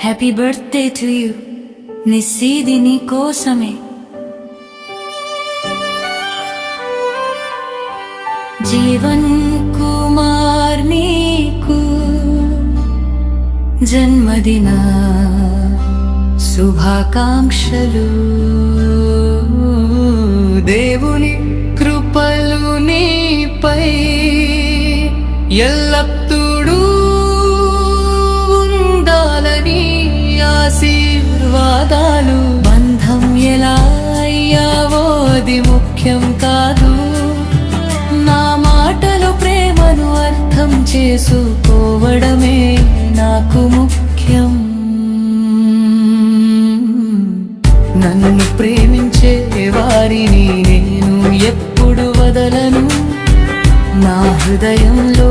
Happy birthday to you. నిస్సీది నీ కోసమే. జీవన్ కుమార్ నీకు జన్మదిన శుభాకాంక్షలు. దేవుని కృపలు నీపై ఎల్లప్పుడూ ఉండాలని ఆశీర్వాదాలు. బంధం ఎలా అయ్యావో అది ముఖ్యం కాదు, నా మాటలు ప్రేమను అర్థం చేసుకోవడమే నాకు ముఖ్యం. నన్ను ప్రేమించే వారిని నేను ఎప్పుడు వదలను, నా హృదయంలో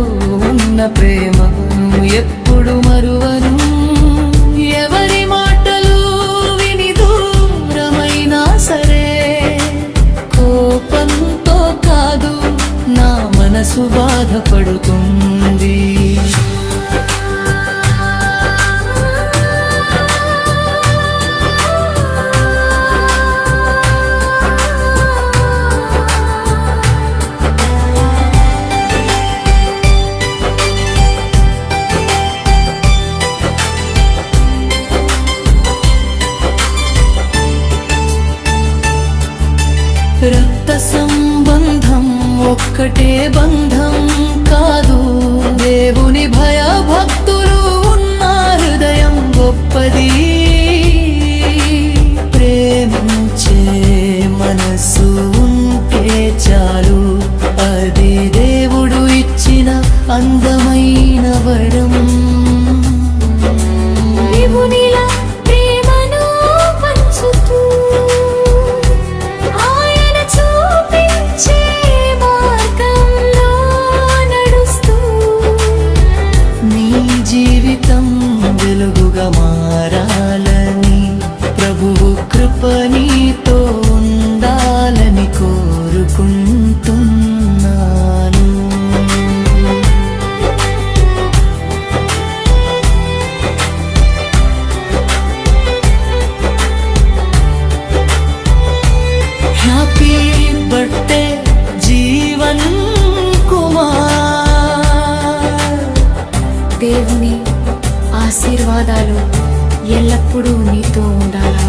ఉన్న ప్రేమను ఎప్పుడు మరువను. ఎవరి మాటలు విని దూరమైనా సరే కోపంతో కాదు, నా మనసు బాధపడుతుంది. రక్త సంబంధం ఒక్కటే బంధం కాదు, దేవుని భయ భక్తులు ఉన్న హృదయం గొప్పది. ప్రేమించే మనసు ఉంటే చాలు, అది దేవుడు ఇచ్చిన అందమైన వరం. జీవితం వెలుగుగా మారాలని, ప్రభువు కృప నీతో ఉండాలని కోరుకుంటున్నాను. Happy birthday Jeevan Kumar. దేవుని ఆశీర్వాదాలు ఎల్లప్పుడూ నీతో ఉండాలా.